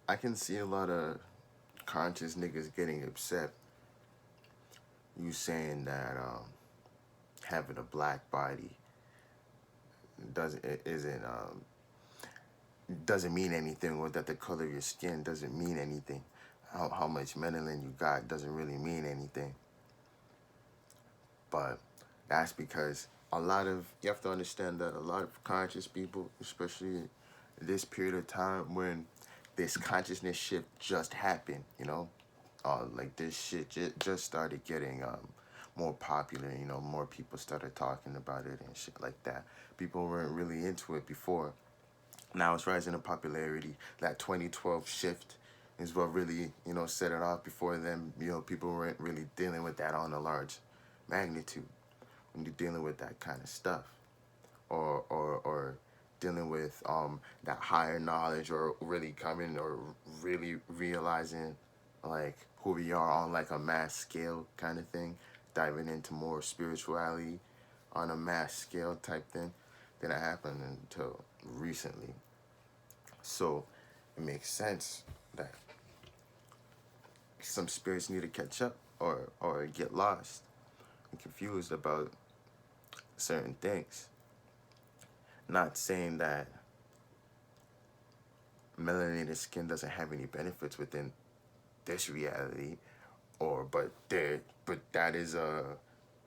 I can see a lot of conscious niggas getting upset. You saying that having a black body doesn't isn't doesn't mean anything, or that the color of your skin doesn't mean anything. How much melanin you got doesn't really mean anything. But that's because a lot of you have to understand that a lot of conscious people, especially in this period of time when this consciousness shift just happened, like this shit just started getting more popular. More people started talking about it and shit like that. People weren't really into it before. Now it's rising in popularity. That 2012 shift is what really, set it off. Before then, people weren't really dealing with that on a large magnitude. When you're dealing with that kind of stuff, or dealing with that higher knowledge, or really coming, or really realizing like who we are on like a mass scale kind of thing, diving into more spirituality on a mass scale type thing, didn't happen until recently. So it makes sense that some spirits need to catch up, or get lost and confused about certain things. Not saying that melanated skin doesn't have any benefits within this reality, or but that is a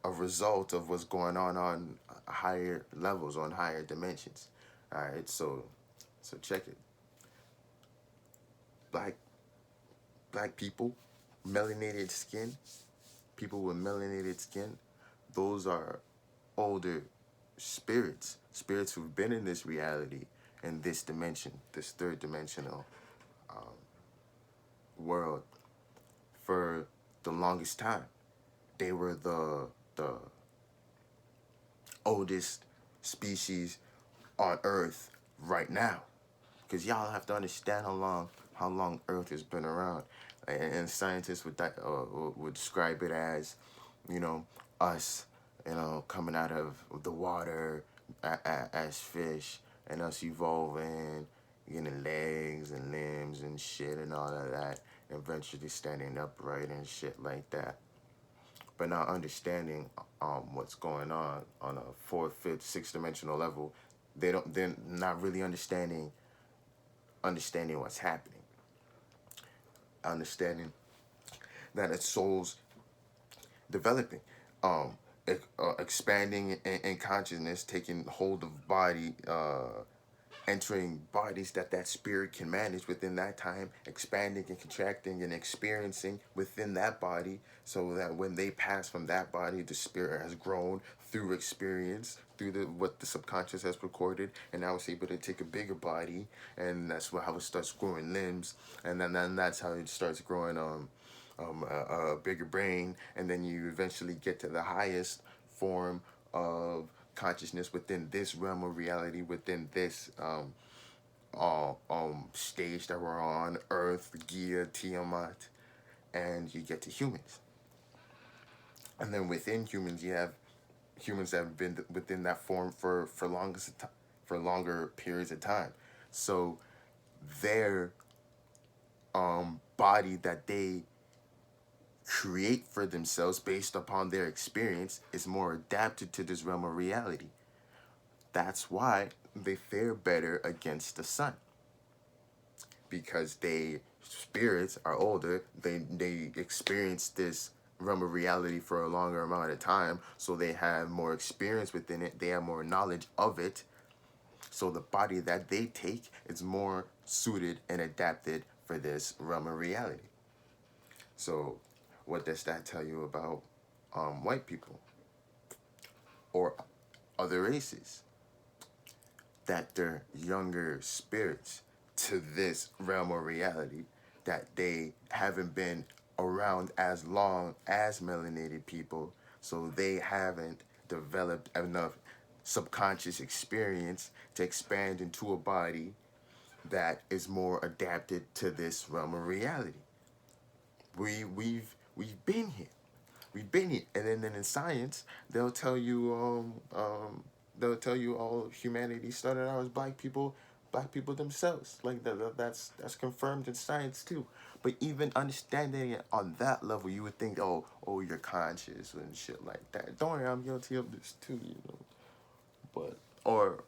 result of what's going on higher levels, on higher dimensions. All right, so check it. Black people, melanated skin, people with melanated skin, those are older spirits who've been in this reality, in this dimension, this third dimensional world for the longest time. They were the oldest species on Earth right now, because y'all have to understand how long Earth has been around, and scientists would describe it as, you know, us, coming out of the water as fish, and us evolving, getting legs and limbs and shit and all of that, and eventually standing upright and shit like that. But not understanding what's going on a fourth, fifth, sixth dimensional level, they're not really understanding what's happening, understanding that its soul's developing, um, expanding in consciousness, taking hold of body, entering bodies that spirit can manage within that time, expanding and contracting and experiencing within that body, so that when they pass from that body, the spirit has grown through experience, through what the subconscious has recorded, and now it's able to take a bigger body, and that's how it starts growing limbs, and then that's how it starts growing a bigger brain, and then you eventually get to the highest form of consciousness within this realm of reality, within this stage that we're on, Earth, Gia, Tiamat, and you get to humans. And then within humans, you have humans that have been within that form for longer periods of time. So their body that they create for themselves based upon their experience is more adapted to this realm of reality. That's why they fare better against the sun, because they spirits are older. They experience this realm of reality for a longer amount of time, so they have more experience within it. They have more knowledge of it. So the body that they take is more suited and adapted for this realm of reality. So what does that tell you about white people or other races? That they're younger spirits to this realm of reality, that they haven't been around as long as melanated people, so they haven't developed enough subconscious experience to expand into a body that is more adapted to this realm of reality. We've been here. We've been here. And then in science, they'll tell you all humanity started out as black people, black people themselves. Like that's confirmed in science too. But even understanding it on that level, you would think, oh, you're conscious and shit like that. Don't worry, I'm guilty of this too, you know. But or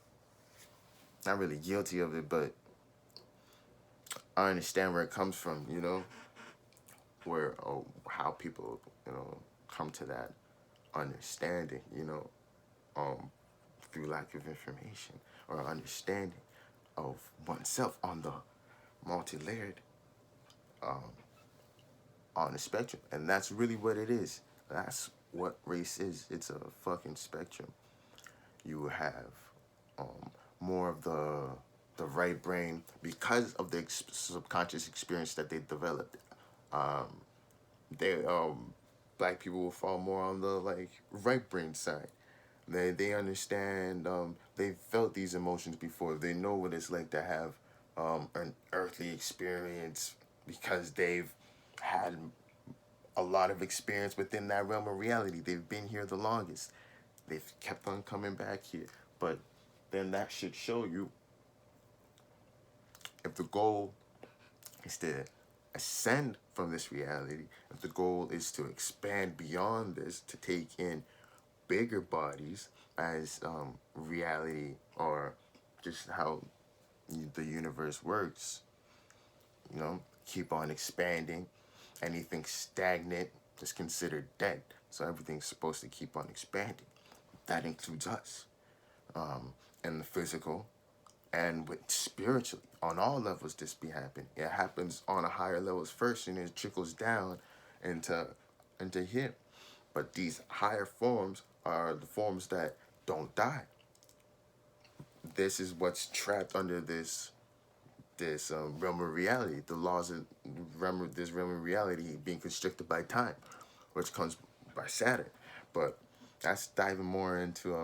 not really guilty of it, but I understand where it comes from, you know, where or how people, you know, come to that understanding, you know, um, through lack of information or understanding of oneself on the multi-layered on the spectrum, and that's really what it is. That's what race is. It's a fucking spectrum. You have more of the right brain because of the subconscious experience that they developed. They black people will fall more on the like right brain side. They understand. They felt these emotions before. They know what it's like to have an earthly experience because they've had a lot of experience within that realm of reality. They've been here the longest. They've kept on coming back here. But then that should show you if the goal is to ascend from this reality, if the goal is to expand beyond this, to take in bigger bodies as reality or just how the universe works, you know, keep on expanding. Anything stagnant is considered dead. So everything's supposed to keep on expanding. That includes us, and the physical, and with spiritually on all levels. This be happening. It happens on a higher levels first, and it trickles down into here. But these higher forms are the forms that don't die. This is what's trapped under this realm of reality. The laws of this realm of reality being constricted by time, which comes by Saturn. But that's diving more into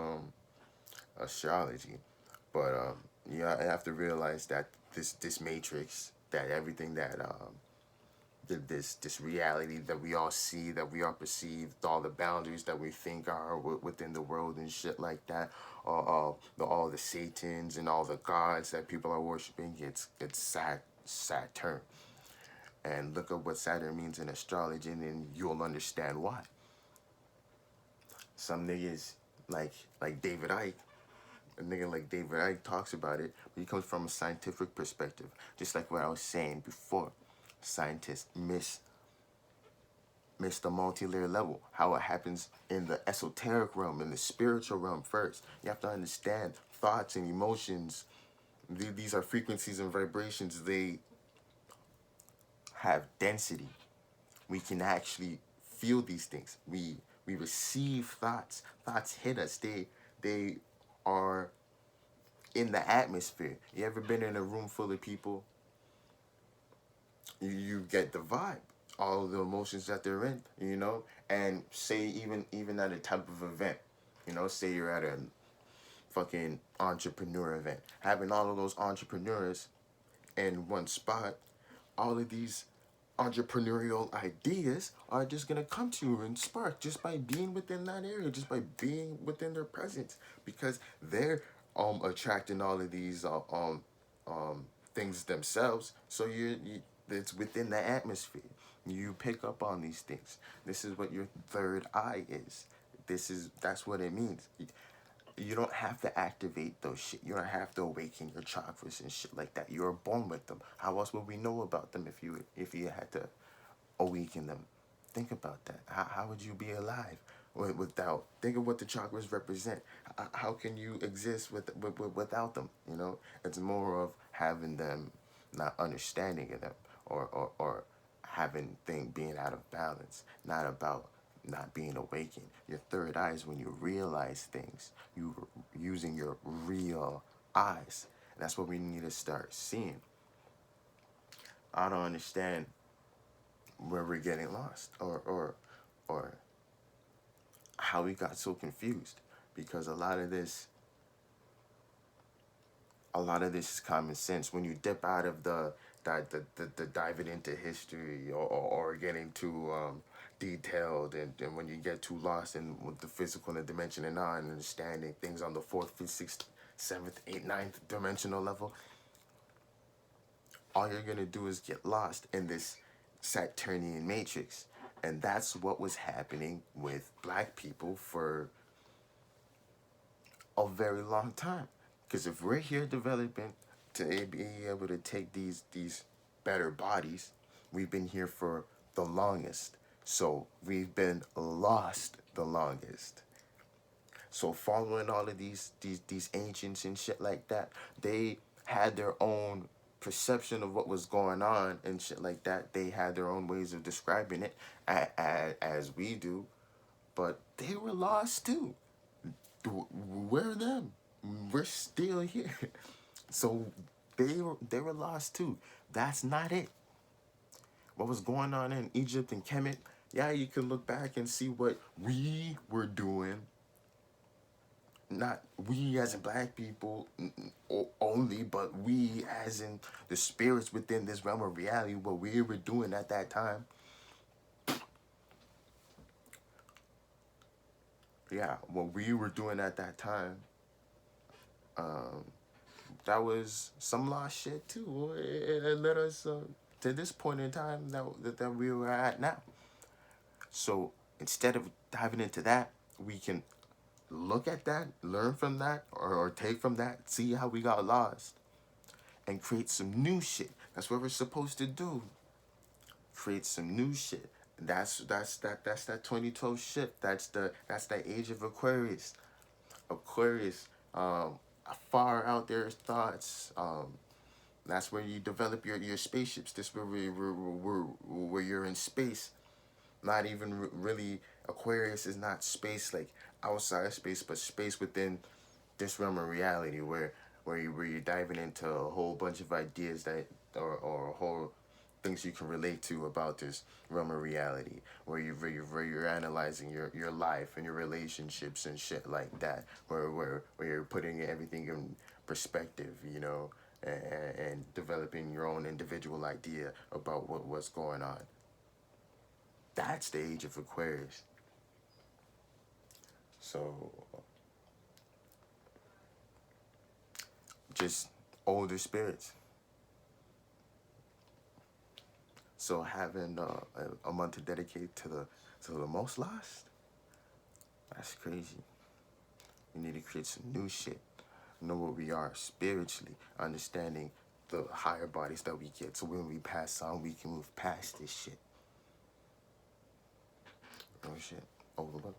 astrology. But you have to realize that this matrix, that everything that this reality that we all see, that we all perceive, all the boundaries that we think are within the world and shit like that, all the satans and all the gods that people are worshiping, it's Saturn. And look up what Saturn means in astrology, and then you'll understand why. Some niggas like David Icke, a nigga like David Icke talks about it, but he comes from a scientific perspective. Just like what I was saying before, scientists miss the multi-layer level, how it happens in the esoteric realm, in the spiritual realm first. You have to understand thoughts and emotions. These are frequencies and vibrations. They have density. We can actually feel these things. We receive thoughts. Thoughts hit us. They are in the atmosphere. You ever been in a room full of people? You get the vibe, all of the emotions that they're in, you know. And say even at a type of event, you know, say you're at a fucking entrepreneur event, having all of those entrepreneurs in one spot, all of these entrepreneurial ideas are just gonna come to you and spark just by being within that area, just by being within their presence, because they're attracting all of these things themselves. So it's within the atmosphere. You pick up on these things. This is what your third eye is. That's what it means. You don't have to activate those shit. You don't have to awaken your chakras and shit like that. You're born with them. How else would we know about them if you had to awaken them? Think about that. How would you be alive without? Think of what the chakras represent. How can you exist without them? You know, it's more of having them, not understanding of them, or having thing being out of balance. Not about not being awakened. Your third eye is when you realize things. You using your real eyes. And that's what we need to start seeing. I don't understand where we're getting lost, or how we got so confused, because a lot of this is common sense. When you dip out of the diving into history, or getting too detailed, and when you get too lost in with the physical and the dimension and not understanding things on the fourth, fifth, sixth, seventh, eighth, ninth dimensional level, all you're gonna do is get lost in this Saturnian matrix. And that's what was happening with black people for a very long time. Because if we're here developing to be able to take these better bodies, we've been here for the longest. So we've been lost the longest. So following all of these ancients and shit like that, they had their own perception of what was going on and shit like that. They had their own ways of describing it, as we do, but they were lost too. We're them. We're still here. So they were lost too. That's not it. What was going on in Egypt and Kemet? Yeah, you can look back and see what we were doing. Not we as in black people only, but we as in the spirits within this realm of reality, what we were doing at that time. Yeah, what we were doing at that time, that was some lost shit too. It led us to this point in time that we were at now. So instead of diving into that, we can look at that, learn from that, or take from that, see how we got lost, and create some new shit. That's what we're supposed to do. Create some new shit. That's that 2012 shit. That's that age of Aquarius. Aquarius, far out there thoughts. That's where you develop your spaceships. This where you're in space. Not even really, Aquarius is not space like outside space, but space within this realm of reality where you're diving into a whole bunch of ideas that or a whole things you can relate to about this realm of reality, where you're analyzing your life and your relationships and shit like that, where you're putting everything in perspective, and developing your own individual idea about what's going on. That's the age of Aquarius. So just older spirits. So having a month to dedicate to the most lost, that's crazy. We need to create some new shit. Know what we are spiritually, understanding the higher bodies that we get. So when we pass on, we can move past this shit. Oh shit. Overlook.